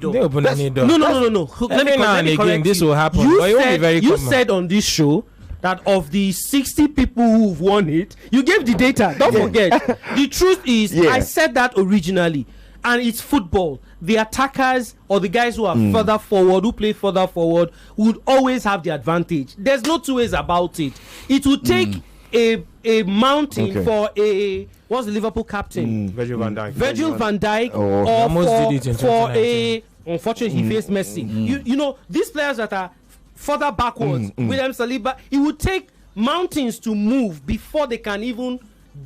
door. They open any door. No. Let me correct this will happen. You said on this show that of the 60 people who've won it, you gave the data. Don't forget. The truth is, I said that originally, and it's football. The attackers or the guys who are further forward, who play further forward, would always have the advantage. There's no two ways about it. It would take a mountain for a what's the Liverpool captain? Virgil van Dijk, or for a unfortunately he faced Messi. You know, these players that are further backwards, William Saliba, it would take mountains to move before they can even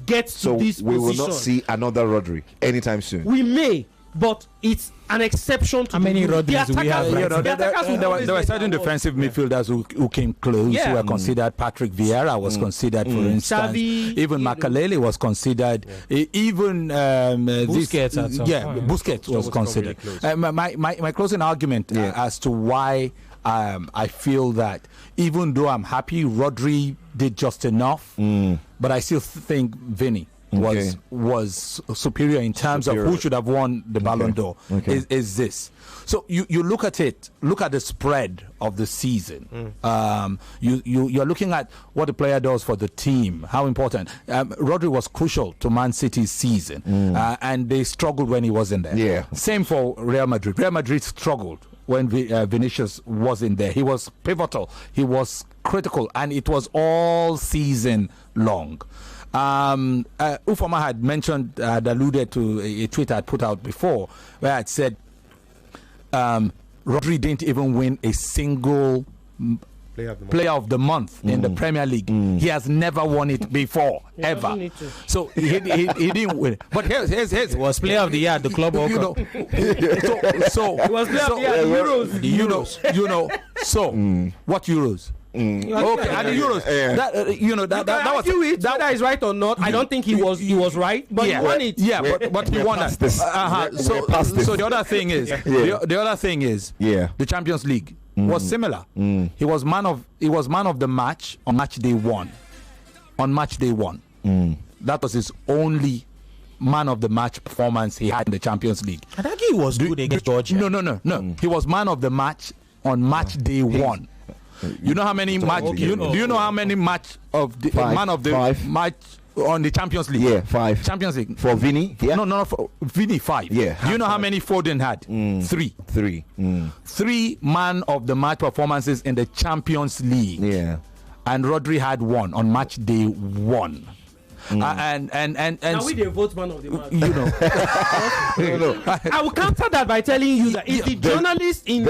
get to this position. So we will not see another Rodri anytime soon. We may, but it's an exception to how many Rodris do we have? There were certain defensive midfielders who came close, who were considered. Patrick Vieira was considered, for instance. Xavi, even Makalele was considered. Even Busquets at some point. Busquets was considered. My closing argument as to why I feel that even though I'm happy Rodri did just enough, but I still think Vinny was superior in terms of who should have won the Ballon d'Or is this. So you look at it, look at the spread of the season. You're looking at what the player does for the team, how important. Rodri was crucial to Man City's season, and they struggled when he wasn't there. Same for Real Madrid. Real Madrid struggled when Vinicius wasn't there. He was pivotal, he was critical, and it was all season long. Ufoma had mentioned, alluded to a tweet I had put out before, where I had said Rodri didn't even win a single Player of the month in the Premier League. He has never won it before, ever. So he didn't win. But here's it was Player of the Year at the Club World Cup. So it was Player of the Year, Euros. So what Euros? Okay, and the Euros. That was that is right or not. I don't think he was right, but he won it. Yeah, but he won that. So the other thing is the Champions League was similar. He was man of the match on match day one. That was his only man of the match performance he had in the Champions League. I think he was good against Georgia. No. He was man of the match on match day one. You know how many match? Do you know how many match of the man of the match on the Champions League? Yeah, 5. Champions League for Vinny. Yeah. No, for Vinny 5. Yeah. Do you know how many Foden had? 3. 3 man of the match performances in the Champions League. Yeah. And Rodri had 1 on match day 1. And now we the vote man of the match. I will counter that by telling you that if the journalist in the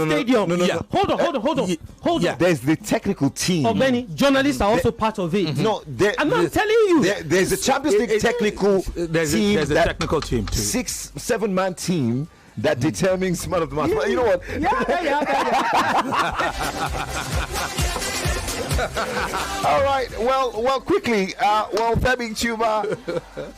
stadium. Hold on. There's the technical team. Of many journalists are also part of it. I'm not telling you. There's a Champions League technical team. There's a technical team too. 6-7 man team that determines man of the match. You know what? All right. Well, quickly. Femi, Chuma,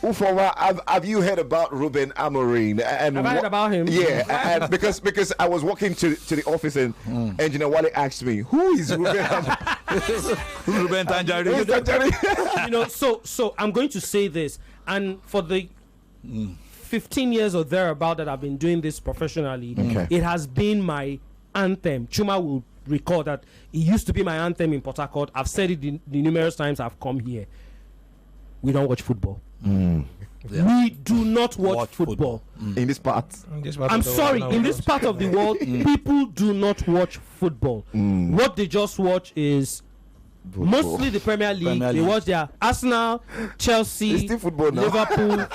Ufoma, have you heard about Ruben Amorim? Have I heard about him? Yeah, and because I was walking to the office and Engineer Wale asked me, who is Ruben Amorim? Ruben Tanjari. So I'm going to say this, and for the 15 years or thereabout that I've been doing this professionally, it has been my anthem. Chuma will recall that it used to be my anthem in Port Harcourt. I've said it the numerous times I've come here. We don't watch football. We do not watch football. In this part. I'm sorry, in this part of the world, people do not watch football. What they just watch is mostly the Premier League. They watch their Arsenal, Chelsea, Liverpool,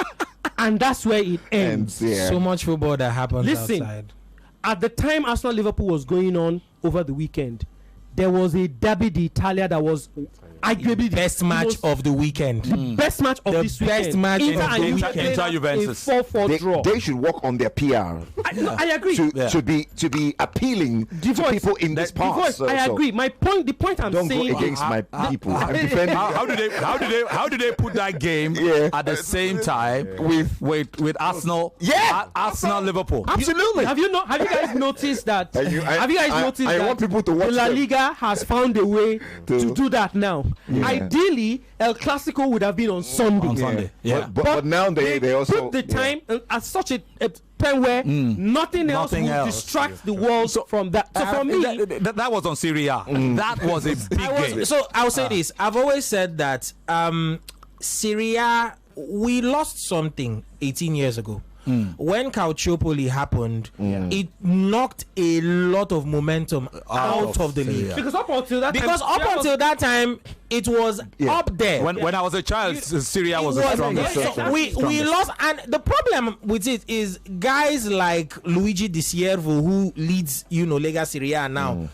and that's where it ends. So much football that happens outside. At the time Arsenal Liverpool was going on over the weekend, there was a Derby d'Italia that was arguably the best match of the weekend. The best match of this weekend. Best match of the weekend. Juventus. A 4-4 draw. They should work on their PR. I agree. To be appealing to people in this part. I agree. The point I'm saying. Don't go against my people. I'm defending. How do they put that game at the same time with Arsenal? Arsenal Liverpool. Absolutely. Have you guys noticed that? I want people to watch La Liga has found a way to do that now. Ideally, El Clasico would have been on Sunday. On Sunday, But now they also put the time at such a time where nothing else would distract the world from that. So for me, that was on Syria. That was a big game. So I'll say this: I've always said that Syria, we lost something 18 years ago. When Calciopoli happened, it knocked a lot of momentum out of the league. Because up until that time, it was up there. When I was a child, Syria was the strongest. We lost, and the problem with it is guys like Luigi Di Siervo, who leads Lega Syria now.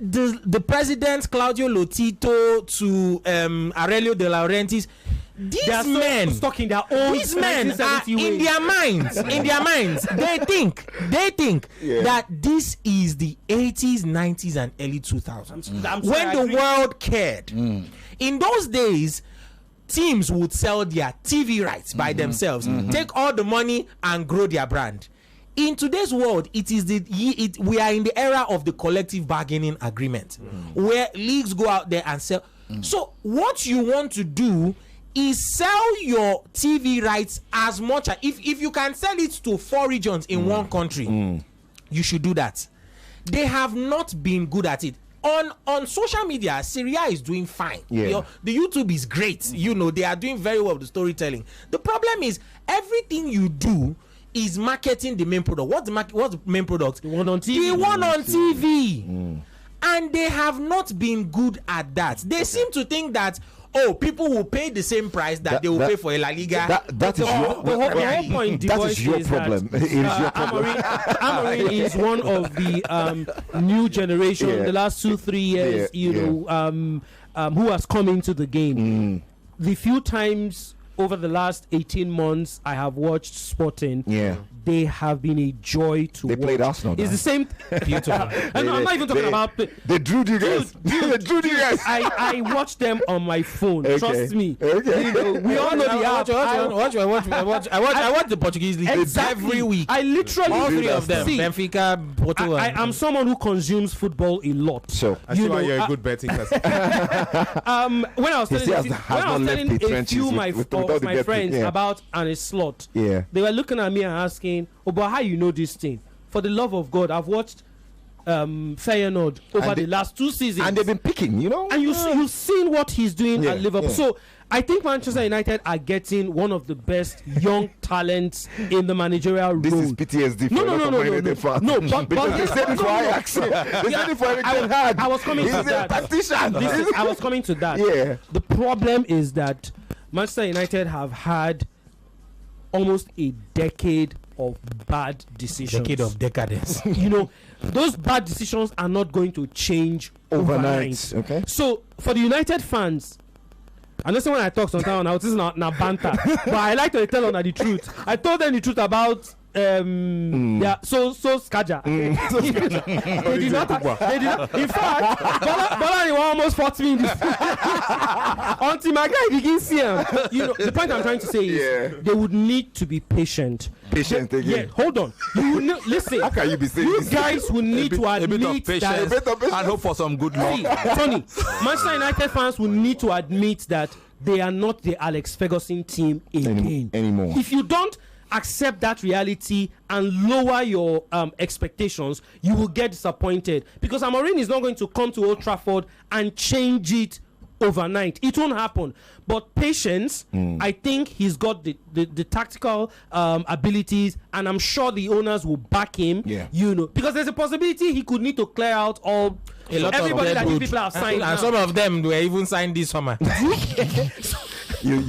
The president Claudio Lotito to Aurelio De Laurentiis. These men stuck in their own. These men are in their minds. They think that this is the 80s, 90s, and early 2000s when the world cared. In those days, teams would sell their TV rights by themselves, take all the money, and grow their brand. In today's world, we are in the era of the collective bargaining agreement, where leagues go out there and sell. So what you want to do is sell your TV rights as much as if you can sell it to 4 regions in one country, you should do that. They have not been good at it. On social media, Syria is doing fine. The YouTube is great. They are doing very well with the storytelling. The problem is everything you do is marketing the main product. What's the main product? The one on TV. The one on TV. And they have not been good at that. They seem to think that people will pay the same price that they will pay for a La Liga. That is your point. That is your problem. It is your problem. Amorim is one of the new generation. The last 2-3 years, who has come into the game. The few times over the last 18 months I have watched Sporting. They have been a joy to watch. They played Arsenal. It's the same. Beautiful. I'm not even talking about. They drew you guys. They drew you guys. I watch them on my phone. Trust me. We all know the app. I watch the Portuguese league every week. I literally all 3 of them. Benfica, Porto. I am someone who consumes football a lot. So I see why you're a good betting person. When I was telling a few of my friends about a slot, they were looking at me and asking, but how you know this thing? For the love of God, I've watched Feyenoord over the last 2 seasons, and they've been picking, and you've seen what he's doing at Liverpool. So I think Manchester United are getting one of the best young talents in the managerial room. This is PTSD. No, but they said it for Ajax. They said it for Eric Ten Hag. I was coming to that. I was coming to that. The problem is that Manchester United have had almost a decade of bad decisions. Decade of decadence. Those bad decisions are not going to change overnight. Okay. So for the United fans, I know when I talk sometimes now, this is not banter, but I like to tell them the truth. I told them the truth about so Skaja. They did not. In fact, Bola almost fought me in this. Until my guy begins see him. The point I'm trying to say is they would need to be patient. Patient again. Hold on. Listen. How can you be saying you this? guys will need to admit a bit of patience and hope for some good luck. Tony, Manchester United fans will need to admit that they are not the Alex Ferguson team anymore. If you don't accept that reality and lower your expectations, you will get disappointed, because Amorim is not going to come to Old Trafford and change it overnight. It won't happen. But patience, I think he's got the tactical abilities, and I'm sure the owners will back him. Because there's a possibility he could need to clear out everybody that these people have signed, and some of them were even signed this summer. you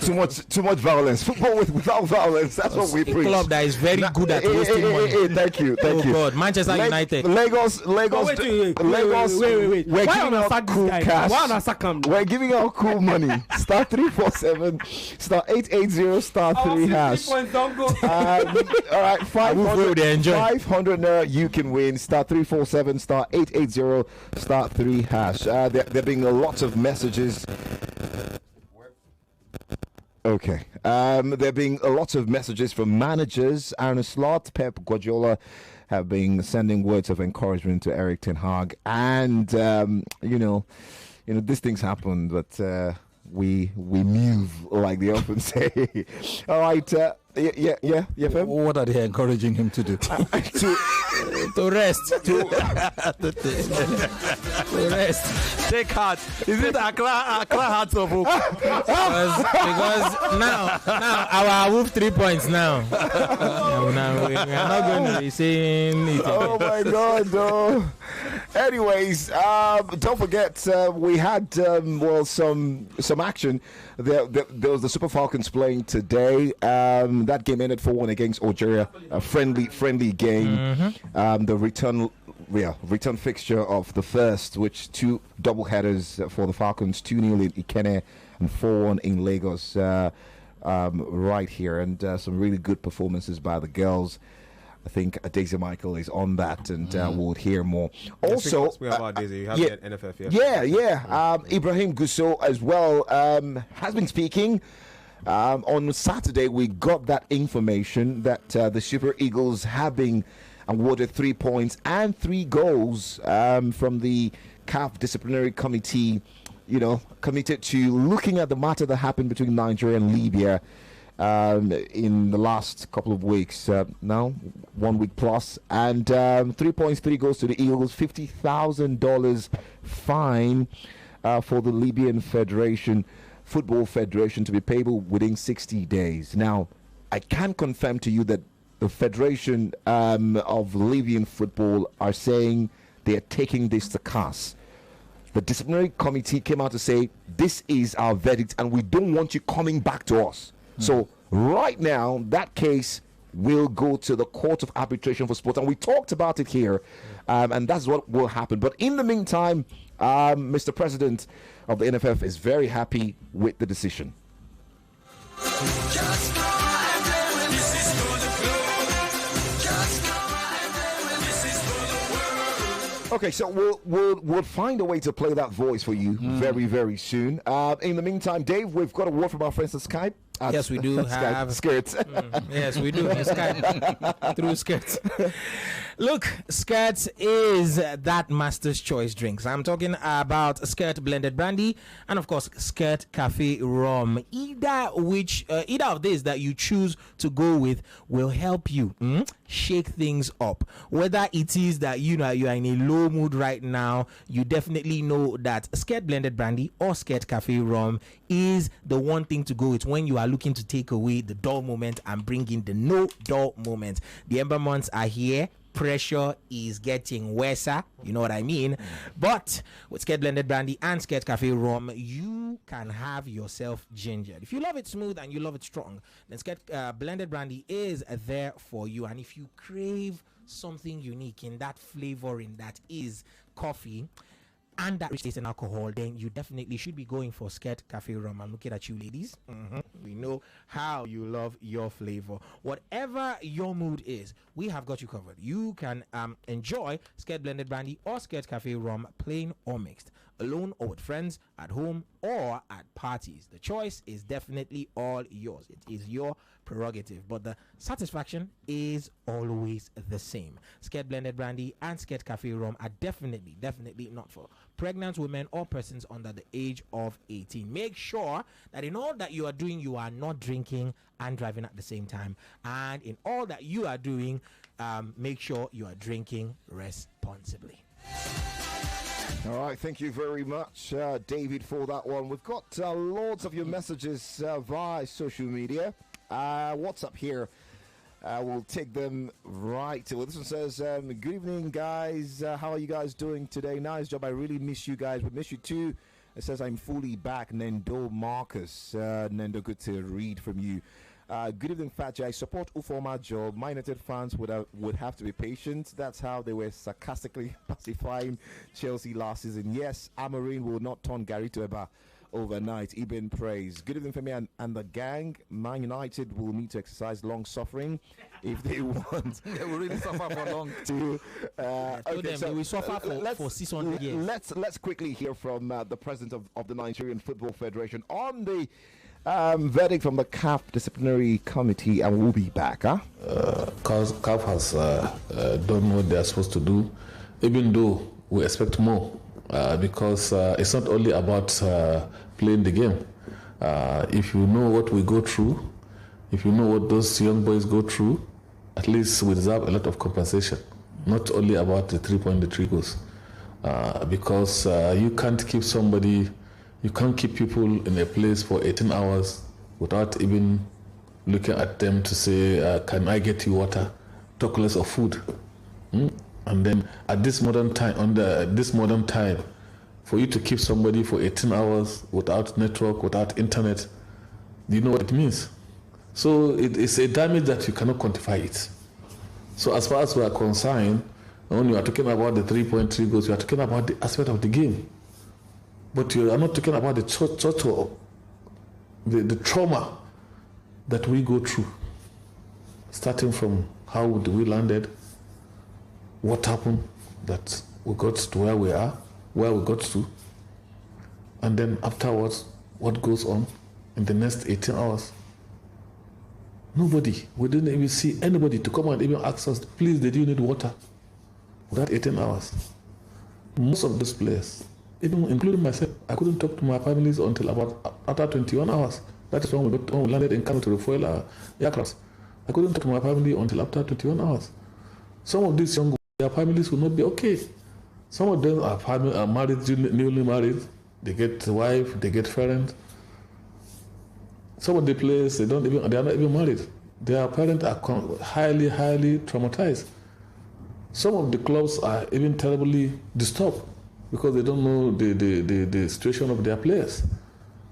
Too much violence. Football without violence. That's what we preach. A club that is very good at wasting money. Thank you. God, Manchester United. Lagos. Wait. We're giving out cool cash. We're giving out cool money. Star 347, star 880, star 3 hash. All right, 500 naira you can win. Star 347, star 880, star 3 hash. There being a lot of messages. Okay. There being a lot of messages from managers. Arne Slot, Pep Guardiola have been sending words of encouragement to Eric Ten Hag, and these things happen, but we move, like they often say. All right. Yeah, Fem? What are they encouraging him to do? To rest. To rest. Take heart. Is it Accra Hearts of Hope? because now our wolf 3 points now. Now we are not going to be saying it. Oh my God, no. Anyways, don't forget we had some action. There was the Super Falcons playing today. That game ended 4-1 against Algeria. A friendly game. Mm-hmm. The return fixture of the first, which two double headers for the Falcons, 2-0 in Ikene and 4-1 in Lagos. Right here, and some really good performances by the girls. I think Daisy Michael is on that, and we'll hear more. Also, about Daisy. You have the NFF, Ibrahim Gusso as well has been speaking. On Saturday, we got that information that the Super Eagles have been awarded 3 points and 3 goals from the CAF disciplinary committee, committed to looking at the matter that happened between Nigeria and Libya in the last couple of weeks. Now, 1 week plus, and 3 points, 3 goals to the Eagles, $50,000 fine for the Libyan Football Federation to be payable within 60 days. Now, I can confirm to you that the Federation of Libyan Football are saying they are taking this to CAS. The disciplinary committee came out to say, this is our verdict and we don't want you coming back to us. So right now, that case will go to the Court of Arbitration for Sport. And we talked about it here, and that's what will happen. But in the meantime, Mr. President of the NFF is very happy with the decision. Okay, so we'll find a way to play that voice for you very, very soon. In the meantime, Dave, we've got a word from our friends on Skype. Yes, we do have skirts. Yes, we do. Skype through skirts. Look, Skirts is that master's choice drinks. I'm talking about Skirt blended brandy and, of course, Skirt cafe rum. Either of these that you choose to go with will help you shake things up. Whether it is that you are in a low mood right now, you definitely know that Skirt blended brandy or Skirt cafe rum is the one thing to go with when you are looking to take away the dull moment and bring in the no dull moment. The Ember months are here. Pressure is getting worse, you know what I mean? But with Skirt blended brandy and Skirt cafe rum, you can have yourself gingered. If you love it smooth and you love it strong, then Skirt blended brandy is there for you. And if you crave something unique in that flavoring that is coffee and that rich taste in alcohol, then you definitely should be going for Skirt cafe rum. I'm looking at you, ladies. We know how you love your flavor. Whatever your mood is, we have got you covered. You can enjoy Skirt blended brandy or Skirt cafe rum, plain or mixed, alone or with friends, at home or at parties. The choice is definitely all yours. It is your prerogative, but the satisfaction is always the same. Skirt blended brandy and Skirt cafe rum are definitely not for pregnant women or persons under the age of 18. Make sure that in all that you are doing, you are not drinking and driving at the same time, and in all that you are doing, make sure you are drinking responsibly. All right, thank you very much, David, for that one. We've got loads of your messages via social media. What's up here? We'll take them right. Well, this one says, good evening, guys. How are you guys doing today? Nice job. I really miss you guys. We miss you too. It says, I'm fully back. Nendo Marcus. Nendo, good to read from you. Good evening, Fat I support Ufoma job. My United fans would have to be patient. That's how they were sarcastically pacifying Chelsea last season. Yes, Amorim will not turn Gary to Eba overnight. Ibn praise. Good evening, Femi and the gang. Man United will need to exercise long suffering if they want. They will really suffer for long. We suffer for 600 years. Let's quickly hear from the president of the Nigerian Football Federation on the Verdict from the CAF disciplinary committee, and we'll be back. CAF has done what they are supposed to do, even though we expect more, because it's not only about playing the game. If you know what we go through, if you know what those young boys go through, at least we deserve a lot of compensation, not only about the 3 point, the 3 goals. Because you can't keep somebody, you can't keep people in a place for 18 hours without even looking at them to say, can I get you water? Talk less of food. And then at this modern time, for you to keep somebody for 18 hours without network, without internet, do you know what it means? So it's a damage that you cannot quantify it. So as far as we are concerned, when you are talking about the 3.3 goals, you are talking about the aspect of the game. But you are not talking about the total, the trauma that we go through. Starting from how we landed, what happened that we got to where we are, where we got to, and then afterwards, what goes on in the next 18 hours. Nobody, we didn't even see anybody to come and even ask us, please, did you need water? That 18 hours. Most of those players, even including myself, I couldn't talk to my families until about after 21 hours. That is when we landed in Kano to refuel our aircraft. I couldn't talk to my family until after 21 hours. Some of these young, their families will not be okay. Some of them are married, newly married. They get a wife, they get parents. Some of the players, they are not even married. Their parents are highly, highly traumatized. Some of the clubs are even terribly disturbed because they don't know the situation of their players.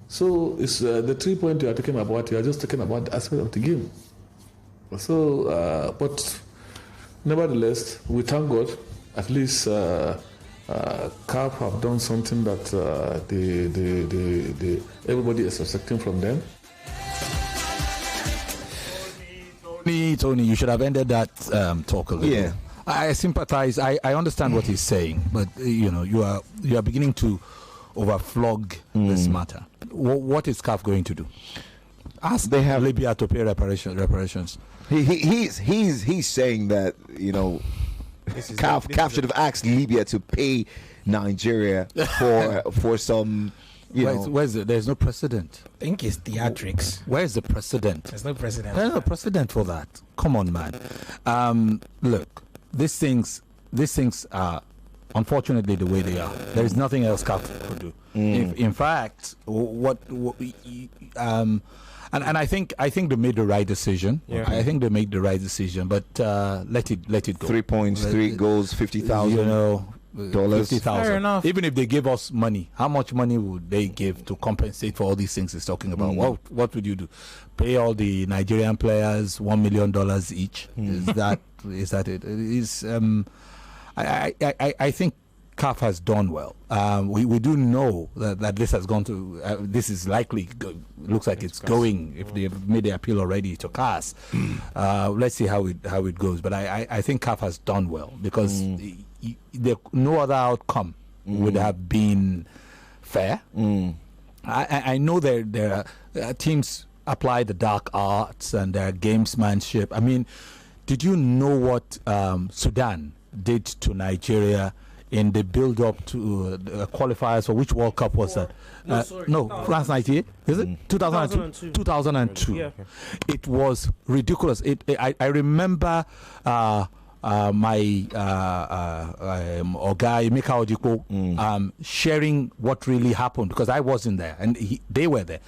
So it's the 3 point you are talking about, you are just talking about the aspect of the game. So, but nevertheless, we thank God, at least CAF have done something that everybody is expecting from them. Tony, you should have ended that talk a little. Yeah. I sympathize. I understand what he's saying, but you are beginning to overflog this matter. What is CAF going to do? Ask Libya to pay reparations. He's saying that CAF should have asked Libya to pay Nigeria for some. There's no precedent. I think it's theatrics. Where's the precedent? There's no precedent. There's no precedent for that. Come on, man. Look, these things are unfortunately the way they are. There is nothing else CAF could do. In fact, and I think they made the right decision. Yeah. I think they made the right decision, but let it go. 3 points, 3 goals, $50,000. $50,000. Fair enough. Even if they give us money, how much money would they give to compensate for all these things he's talking about? What would you do? Pay all the Nigerian players $1 million each? Is that it? It is. I think CAF has done well. We do know that this has gone to. This is likely. Looks like it's going. If they've made the appeal already to CAS, let's see how it goes. But I think CAF has done well because no other outcome would have been fair. I know there are teams apply the dark arts and their gamesmanship. I mean, did you know what Sudan did to Nigeria in the build-up to qualifiers for which World Cup was that? France 98. Is it 2002? 2002. Yeah. It was ridiculous. I remember my guy Mika Odipo sharing what really happened because I wasn't there and they were there.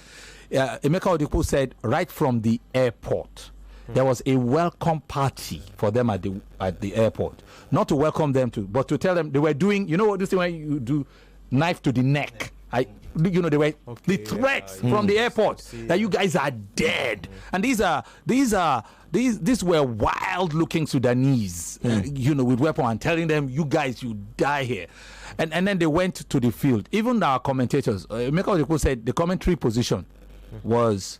Emeka Odipo said right from the airport. There was a welcome party for them at the airport. Not to welcome them but to tell them they were doing, what this thing when you do knife to the neck. They were the threats from the airport that you guys are dead. And these were wild looking Sudanese, with weapons and telling them you guys you die here. And then they went to the field. Even our commentators, Emeka Odipo said the commentary position was.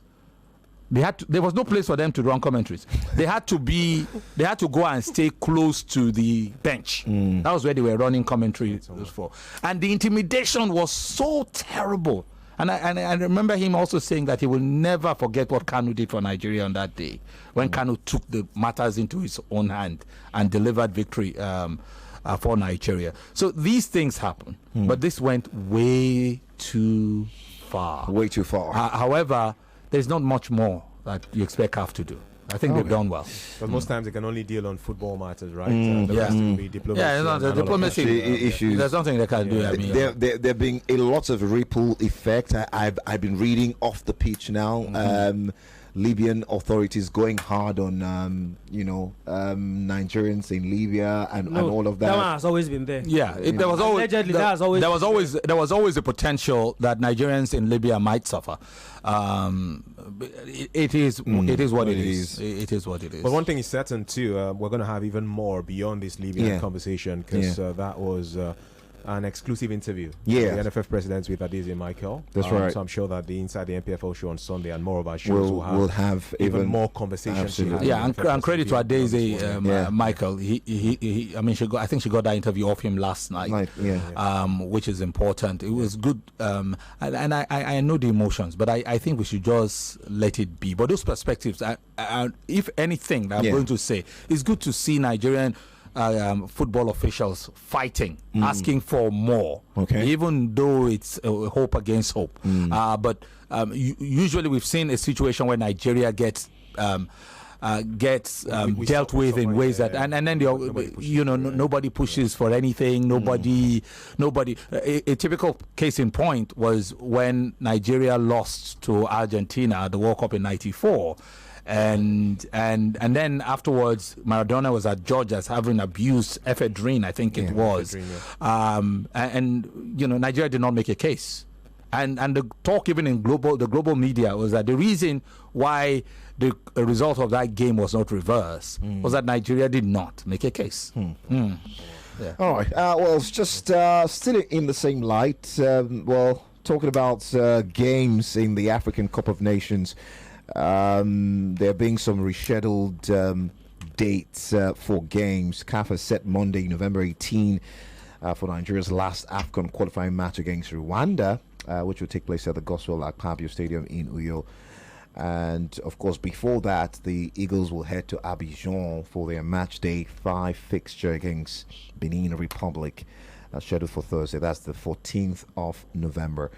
There was no place for them to run commentaries. They had to go and stay close to the bench. That was where they were running commentary for. And the intimidation was so terrible. And I remember him also saying that he will never forget what Kanu did for Nigeria on that day, when Kanu took the matters into his own hand and delivered victory for Nigeria. So these things happen, but this went way too far. Way too far. However, there's not much more that you expect CAF to do. I think they've done well. But most times they can only deal on football matters, right? The rest will be diplomacy. Yeah, the diplomacy issues. There's nothing they can do. I mean, there being a lot of ripple effect. I've been reading off the pitch now. Libyan authorities going hard on Nigerians in Libya and all of that. That one has always been there. Yeah, there was always a potential that Nigerians in Libya might suffer. It is what it is. It is what it is. But one thing is certain too. We're going to have even more beyond this Libyan conversation, because that was an exclusive interview. The NFF president with Adese Michael. That's right. So I'm sure that the Inside the NPFL show on Sunday and more of our shows will have even more conversations. Yeah, and credit to Adese Michael. He I mean, I think she got that interview off him last night. Which is important. It was good. And I know the emotions, but I think we should just let it be. But those perspectives, if anything, that I'm going to say, it's good to see Nigerian football officials fighting, asking for more, even though it's hope against hope. But usually we've seen a situation where Nigeria gets dealt with in ways that, and then nobody pushes for anything. Nobody. A typical case in point was when Nigeria lost to Argentina at the World Cup in '94. And then afterwards, Maradona was adjudged as having abused ephedrine, I think it was. Nigeria did not make a case. And the talk even in the global media was that the reason why the result of that game was not reversed was that Nigeria did not make a case. Yeah. All right. Well, it's just still in the same light. Talking about games in the African Cup of Nations. There being some rescheduled dates for games. CAF has set Monday, November 18 for Nigeria's last AFCON qualifying match against Rwanda, which will take place at the Gospel Akpabio Stadium in Uyo. And of course, before that, the Eagles will head to Abidjan for their match day 5 fixture against Benin Republic, scheduled for Thursday. That's the 14th of November.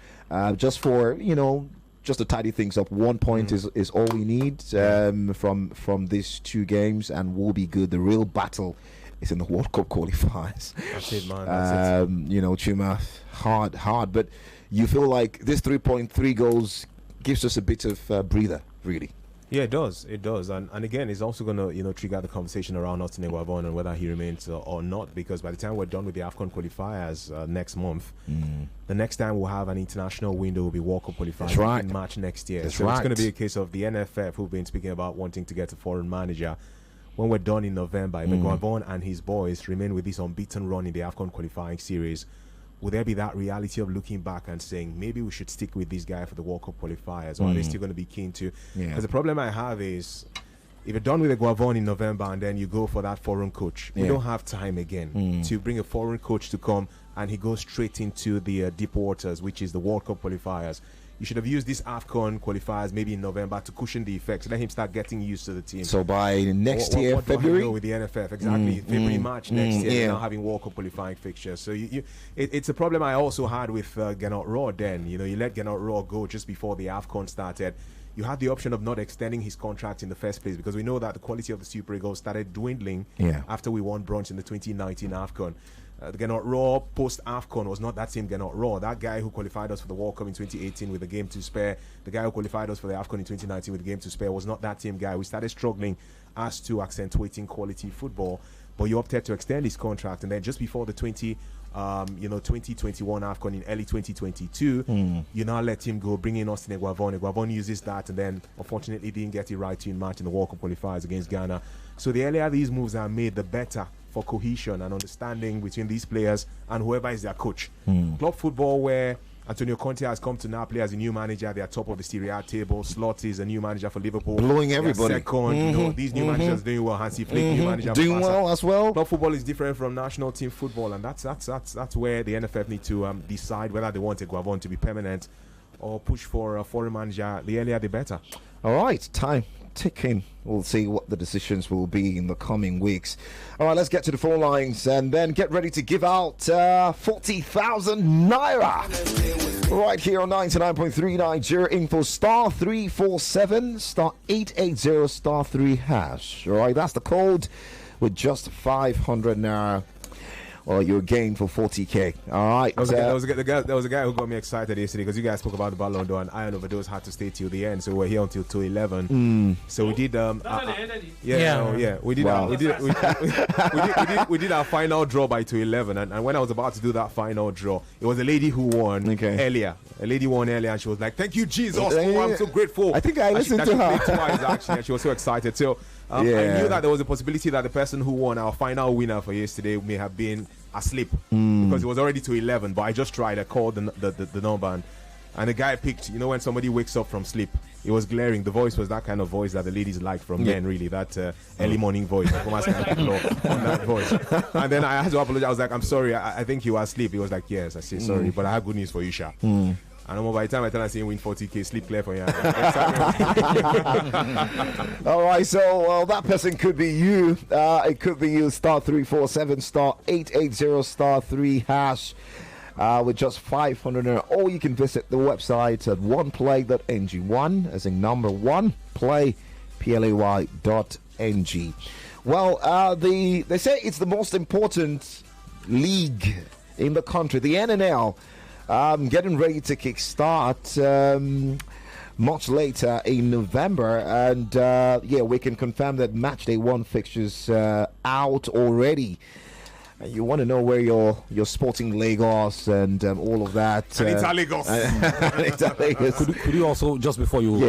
Just to tidy things up, 1 point is all we need from these two games, and we'll be good. The real battle is in the World Cup qualifiers. That's it, man. That's it. Chuma, hard. But you feel like this 3.3 goals gives us a bit of breather, really. Yeah, it does. And again, it's also going to, trigger the conversation around Austin Eguavoen and whether he remains or not, because by the time we're done with the AFCON qualifiers next month, the next time we'll have an international window will be World Cup qualifiers in March next year. It's going to be a case of the NFF, who've been speaking about wanting to get a foreign manager. When we're done in November, if Eguavoen and his boys remain with this unbeaten run in the AFCON qualifying series, will there be that reality of looking back and saying, maybe we should stick with this guy for the World Cup qualifiers, or are they still going to be keen to? Because the problem I have is, if you're done with Eguavoen in November and then you go for that foreign coach, we don't have time again to bring a foreign coach to come and he goes straight into the deep waters, which is the World Cup qualifiers. You should have used this AFCON qualifiers maybe in November to cushion the effects. Let him start getting used to the team. So by next year, what February? Do I know with the NFF, exactly. February, March next year, they're now having World Cup qualifying fixtures. So it's a problem I also had with Gernot Raw then. You let Gernot Raw go just before the AFCON started. You had the option of not extending his contract in the first place, because we know that the quality of the Super Eagles started dwindling after we won bronze in the 2019 AFCON. The Gernot Raw post-AFCON was not that same Gernot Raw. That guy who qualified us for the World Cup in 2018 with a game to spare, the guy who qualified us for the AFCON in 2019 with a game to spare, was not that same guy. We started struggling as to accentuating quality football, but you opted to extend his contract, and then just before the 2021 AFCON in early 2022, you now let him go, bring in Austin Eguavoen. Eguavoen uses that, and then unfortunately didn't get it right in March in the World Cup qualifiers against Ghana. So the earlier these moves are made, the better for cohesion and understanding between these players and whoever is their coach. Club football, where Antonio Conte has come to Napoli as a new manager, they are top of the Serie A table. Slot is a new manager for Liverpool, blowing everybody. Second, these new managers doing well. Hansi Flick, new manager, doing well as well. Club football is different from national team football, and that's where the NFF need to decide whether they want Eguavoen to be permanent or push for a foreign manager, the earlier the better. All right, time ticking. We'll see what the decisions will be in the coming weeks. All right, let's get to the phone lines and then get ready to give out 40,000 naira right here on 99.3 Nigeria Info, star 347 star 880 star 3 hash. All right, that's the code with just 500 naira. Or you're game for 40k. All right. There was a guy who got me excited yesterday because you guys spoke about the Ballon d'Or and Iron Overdose had to stay till the end, so we're here until 2:11. So we did. We did our final draw by 2:11, and when I was about to do that final draw, it was a lady who won earlier. A lady won earlier, and she was like, "Thank you, Jesus! Oh, I'm so grateful." I think I listened to her. Twice, actually, and she was so excited. So. I knew that there was a possibility that the person who won our final winner for yesterday may have been asleep because it was already 2:11. But I just tried. I called the number, and the guy picked. You know, when somebody wakes up from sleep, it was glaring. The voice was that kind of voice that the ladies liked from men, really. That early morning voice. On that voice. And then I had to apologize. I was like, "I'm sorry. I think you were asleep." He was like, "Yes." I said, "Sorry, but I have good news for you, Sha." And by the time I tell you win 40k, sleep clear for you. All right, so that person could be you. It could be you. Star 347 star 880 star 3 hash with just 500. Or you can visit the website at oneplay.ng. One as in number one play play.ng. Well, they say it's the most important league in the country, the NNL. Getting ready to kickstart much later in November, and we can confirm that match day 1 fixtures out already. You want to know where your Sporting Lagos and all of that. And it's Lagos. Could you also, just before you,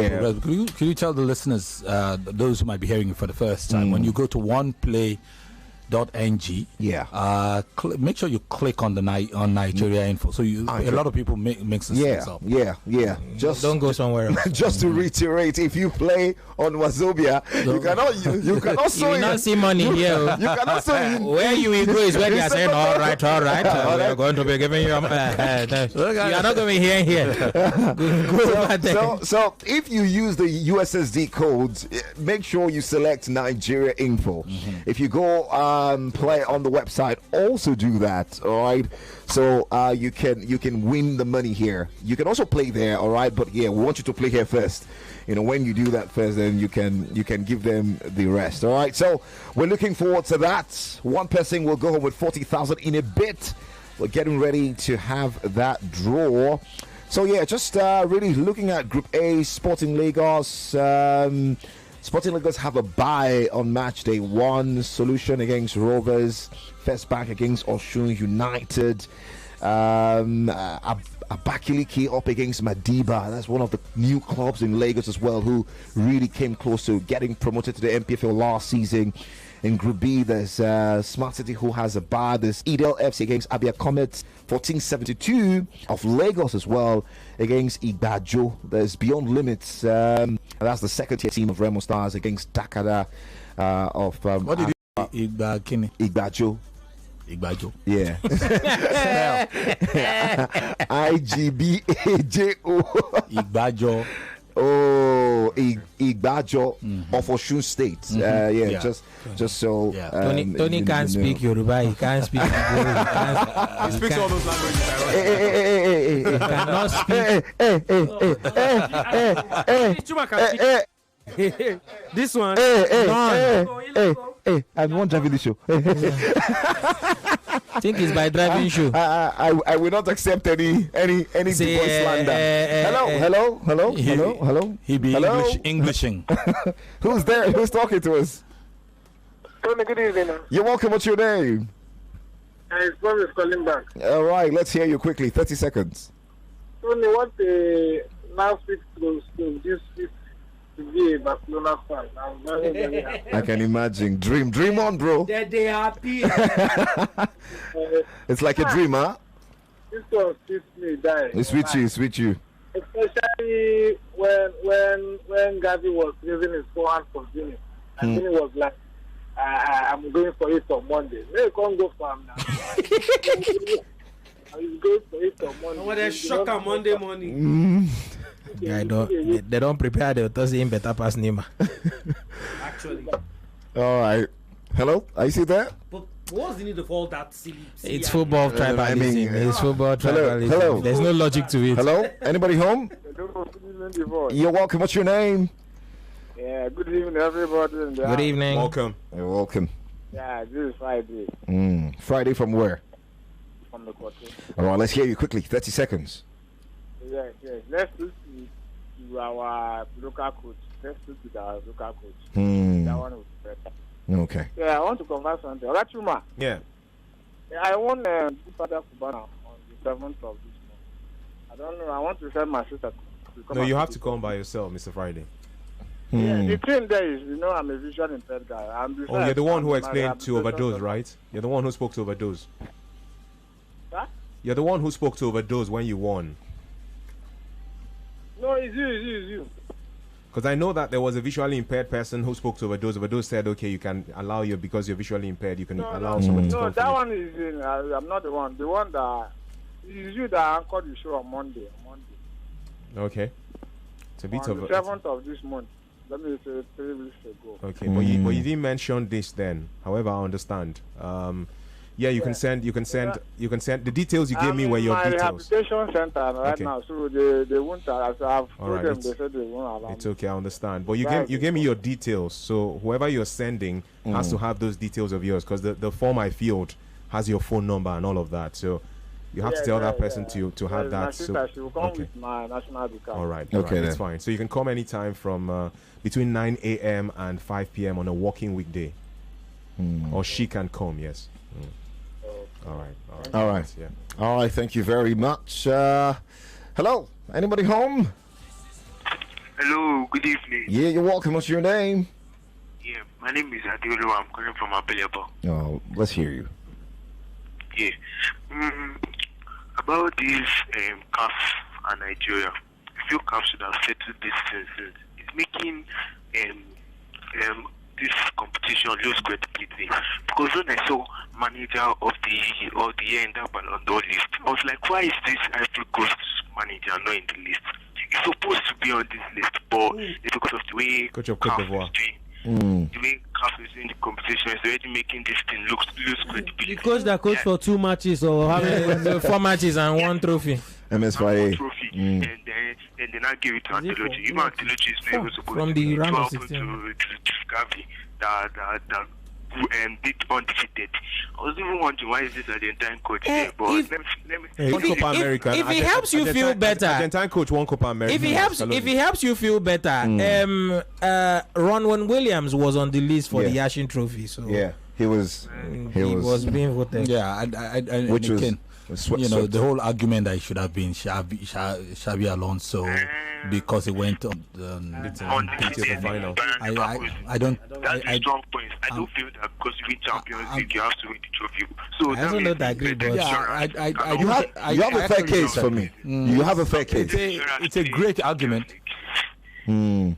could you tell the listeners, those who might be hearing it for the first time, when you go to oneplay.ng, make sure you click on on Nigeria Info. So a lot of people mix this up. Just don't go somewhere else. Just to reiterate, if you play on Wazobia, you cannot you will not see money here. You cannot say where you will go is when they are saying all right. We are going to be giving you. You are not going to be here. So if you use the USSD codes, make sure you select Nigeria Info. If you go play on the website, also do that. All right, so you can win the money here. You can also play there. All right, but we want you to play here first. When you do that first, then you can give them the rest. All right, so we're looking forward to that. One person will go home with 40,000 in a bit. We're getting ready to have that draw. So just really looking at Group A, Sporting Lagos. Sporting Lagos have a bye on match day 1. Solution against Rovers. First Bank against Osun United. Abakiliki up against Madiba. That's one of the new clubs in Lagos as well, who really came close to getting promoted to the MPFL last season. In Group B, there's Smart City, who has a bye. There's Edel FC against Abia Comets. 1472 of Lagos as well against Igbajo. There's Beyond Limits. That's the second tier team of Remo Stars against Takada of what did you Igbajo. Igbajo. Yeah. IGBAJO. Igbajo. Oh, Igbajo of Osun State. Just so. Tony can't speak Yoruba. He can't speak Igbo. He speaks all those languages. He cannot speak. This one. I'm not driving the show. I think it's by driving show. I will not accept any voice slander. Hello. He be Englishing. Who's there? Who's talking to us? Tony, good evening. You're welcome. What's your name? It's Promise calling back. All right, let's hear you quickly. 30 seconds. Tony, what now speaks to this to be a Barcelona fan. I'm very, very happy. I can imagine. Dream on, bro. They happy. It's like a dream, huh? This one suits me, die. It's with you. Especially when Gavi was raising his forehand for Vini. And Vini was like, I'm going for it on Monday. No, you can't go for him now. He's going for it on Monday. When they shock on Monday morning. Yeah, they don't prepare the Thursday in better pass Nima. Actually. All right. Hello? Are you still there? But what's the need of all that silly? It's football tribalism. I mean, It's football tribalism. Hello. There's no logic to it. Hello? Anybody home? You're welcome. What's your name? Yeah, good evening, everybody. Good evening. Welcome. You're welcome. Yeah, this is Friday Friday from where? from the quarter. All right, let's hear you quickly. 30 seconds. Yes. Let's look to our local coach. Let's look to our local coach. That one was better. Okay. Yeah, I want to confirm something. Rachuma, Yeah. I won Father Kubana on the 7th of this month. I don't know. I want to send my sister to come. No, you and have pick to it come up. by yourself, Mr. Friday. Yeah, the thing there is, I'm a visual impaired guy. And Oh, you're the one who my explained to rehabilitation overdose, center. right? You're the one who spoke to overdose. Huh? You're the one who spoke to overdose when you won. No, it's you. Because I know that there was a visually impaired person who spoke to overdose. Overdose said, okay, you can allow you, because you're visually impaired, you can allow someone to No, come that for one is in. I'm not the one. The one that is you that anchored the show on Monday. you. Okay. It's a bit On of the 7th of this month. Let me say 3 weeks ago. Okay, but you didn't mention this then. However, I understand. Yeah, you can send the details you gave me were your my details. rehabilitation center right Okay. now, so they won't. As I've All told right, them, they said they won't allow It's me. okay, I understand. But you gave me your details, so whoever you're sending has to have those details of yours, because the form I filled has your phone number and all of that. So you have to tell that person to have that. My sister, she will come okay. with my national ID card. All right. Okay, It's then. fine. So you can come anytime from between 9 a.m. and 5 p.m. on a working weekday. Or she can come, yes. All right. All right. Yeah. All right, thank you very much. Hello? Anybody home? Hello, good evening. Yeah, you're welcome. What's your name? Yeah, my name is Adiolo. I'm calling from Abelabo. Oh, let's hear you. Yeah. About this CAF and Nigeria, I feel CAF should have settled this since it's making this competition lose credibility. Because when I saw manager of the year in that Ballon d'Or list, I was like, why is this Ivory Coast manager not in the list? He's supposed to be on this list, but it's because of the way Coach of Cote CAF d'Ivoire. is doing. The way CAF is in the competition is already making this thing lose credibility. The coach that coached for 2 matches or how many? 4 matches and 1 trophy. MS Trophy, Friday. and then I give it to Antelochi. Even Antelochi is not even supposed From to the round of happen 16. to Gavi that beat undefeated. I was even wondering why is this Argentine coach there, but if- let me Hey, Copa America. if it helps you feel better- Argentine coach won Copa America. If it helps you feel better, Ronwen Williams was on the list for the Ashin Trophy. So Yeah, he was. he was being voted. Yeah, I Which was again, swept. the whole argument that it should have been Xabi Alonso because he went on undefeated. final. I don't. That's a I, strong point. I don't feel that because you win Champions League, you have to win the trophy. So I that also means don't agree, better but- yeah, insurance. I You have, you have a fair case for me. You have a fair case. it's a great argument. Then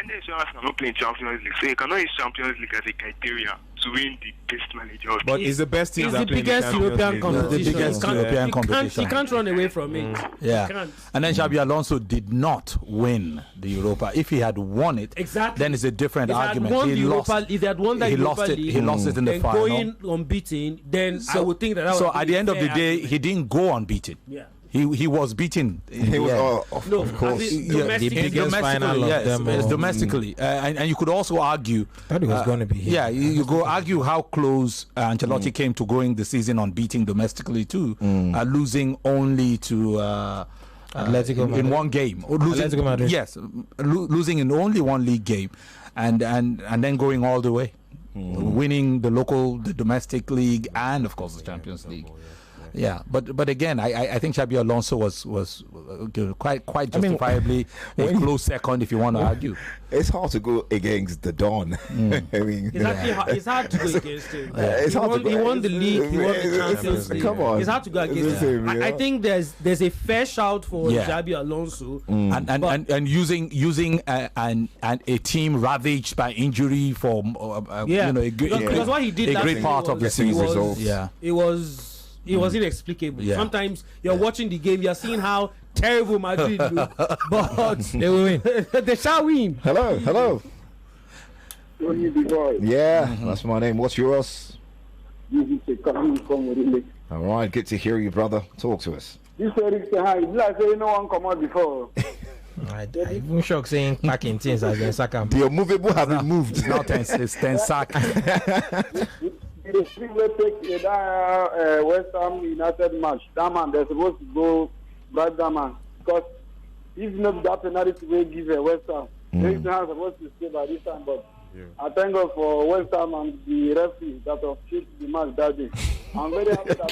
the insurance cannot play in Champions League, so you cannot use Champions League as a criteria to win the best manager. Of But it's the best team It's that the play in biggest Champions European League. competition. The biggest You can't- European you can't- competition. You can't run away from it. Yeah, You can't. and then Xabi Alonso did not win the Europa. If he had won it, Exactly. then it's a different If they had argument. won He the lost. Europa, if they had won that He Europa lost it. League, He lost it in the then final. going unbeaten, then I would think that. So would at be the end of the fair day, argument. he didn't go unbeaten. Yeah. He was beaten. He was, No, of course. as in Yeah, domestic- the biggest final of yes, them yes, all. domestically, and you could also argue. Thought it was going to be here. Yeah, you go argue how close Ancelotti came to going the season unbeaten domestically too, losing only to Atletico in Madrid. one game. Or losing, Atletico Madrid. Yes, losing in only one league game, and then going all the way, winning the domestic league, and of course the Champions League. Yeah, but again, I think Xabi Alonso was quite justifiably a close second if you want to argue. It's hard to go against the Don. I mean, It's hard to go against him. It's hard to go- He won the league. He won the Champions League. Come on. It's hard to go It's against the him. same, I yeah. think there's a fair shout for Yeah. Xabi Alonso. And using a team ravaged by injury for Yeah, a because what he did a last great season part of the was- season. results. Yeah. It was it was inexplicable. Sometimes you're watching the game, you're seeing how terrible Madrid look, but they will win. They shall win. Hello. Yeah, that's my name. What's yours? All right, good to hear you, brother. Talk to us. This Eric say like say no one come out before. I even shocked saying packing things as in Saka. The movable have been moved. Not 10 sack. The street will take that West Ham United match. That man, they're supposed to go bribe that man because if not that penalty will give West Ham. West Ham is supposed to stay by this time, but I thank God for West Ham and the referee that have changed the match that day. I'm very happy that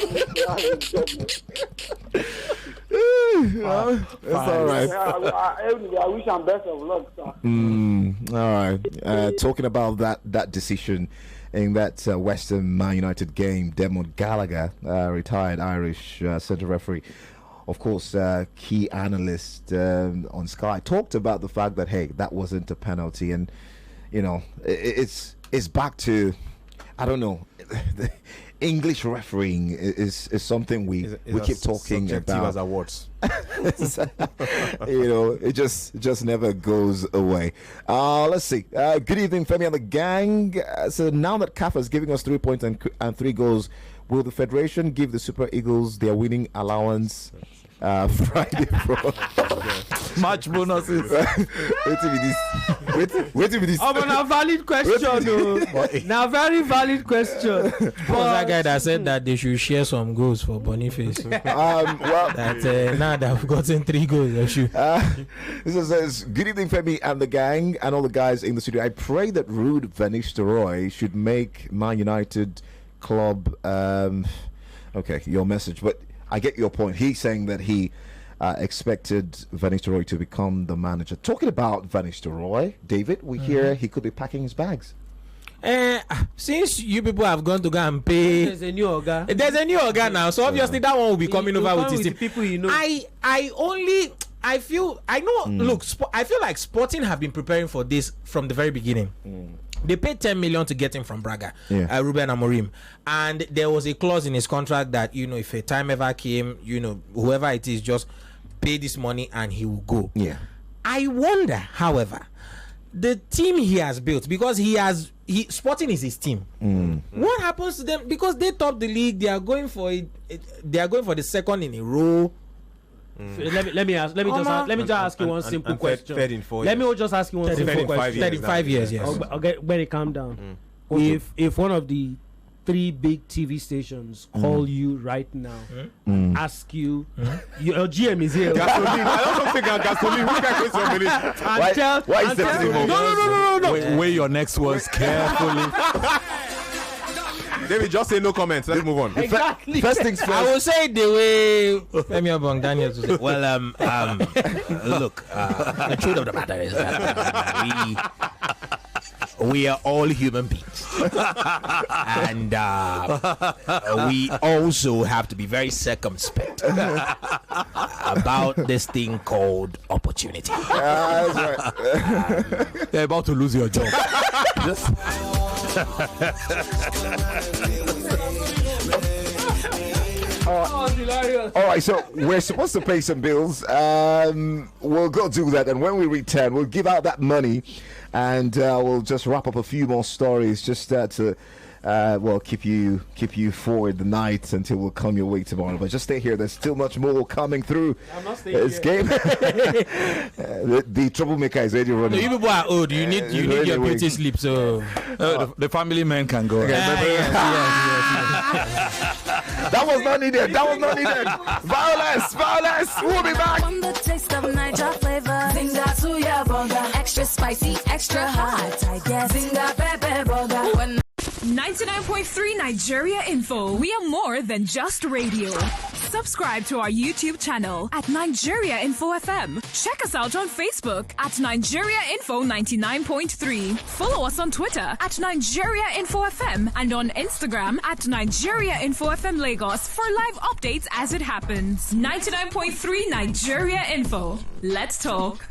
That's all right. I wish I'm best of luck, sir. All right. Talking about that decision in that West Ham Man United game, Dermot Gallagher, retired Irish centre referee, of course, key analyst on Sky, talked about the fact that, hey, that wasn't a penalty. And, you know, it's back to, I don't know, the English refereeing is something we keep talking about. As awards. You know, it just never goes away. Let's see. Good evening, Femi and the gang. So now that CAF is giving us 3 points and 3 goals, will the Federation give the Super Eagles their winning allowance Friday bro? Match bonuses. Wait till this. Oh, but now valid question. Now very valid question. What was that guy that said that they should share some goals for Boniface? Well, that now they've gotten 3 goals, they should. This says, good evening, Femi and the gang and all the guys in the studio. I pray that Ruud van Nistelrooy should make Man United club. Okay, your message, but I get your point. He's saying that he expected Van Nistelrooy to become the manager. Talking about Van Nistelrooy, David, we hear he could be packing his bags. Since you people have gone to go and pay, There's a new organ. There's a new organ now, so obviously that one will be coming over with his team. People you know. I feel like Sporting have been preparing for this from the very beginning. They paid 10 million to get him from Braga, Ruben Amorim, and there was a clause in his contract that, you know, if a time ever came, you know, whoever it is, just pay this money and he will go. Yeah. I wonder, however, the team he has built, because Sporting is his team. What happens to them? Because they top the league, they are going for the second in a row. Let me just ask you one simple question. Let me just ask you one simple question. 35 years, yes. Okay, Benny, calm down. If one of the 3 big TV stations call you right now, ask you, your GM is here. Gasoline. I don't think gasoline. Which guy is somebody? Why is that? No. Weigh your next words carefully. David, just say no comments. Let's move on. Exactly. First things first. I will say the way Femi Obong Daniel to say. Well, look, the truth of the matter is that we are all human beings, and we also have to be very circumspect about this thing called opportunity. That's right. They're about to lose your job. All right, so we're supposed to pay some bills. We'll go do that, and when we return, we'll give out that money, and we'll just wrap up a few more stories just to keep you forward the night until we'll come your way tomorrow. But just stay here. There's still much more coming through. I'm not staying this game. The troublemaker is already running. No, you people are old. You need your beauty sleep. So the family men can go. yes. That was not needed. Violence. We'll be back. From the taste of Niger flavor, Zinga Suya burger, extra spicy, extra hot. I guess Zinga pepper burger. 99.3 Nigeria Info. We are more than just radio. Subscribe to our YouTube channel at Nigeria Info FM. Check us out on Facebook at Nigeria Info 99.3. Follow us on Twitter at Nigeria Info FM and on Instagram at Nigeria Info FM Lagos for live updates as it happens. 99.3 Nigeria Info. Let's talk.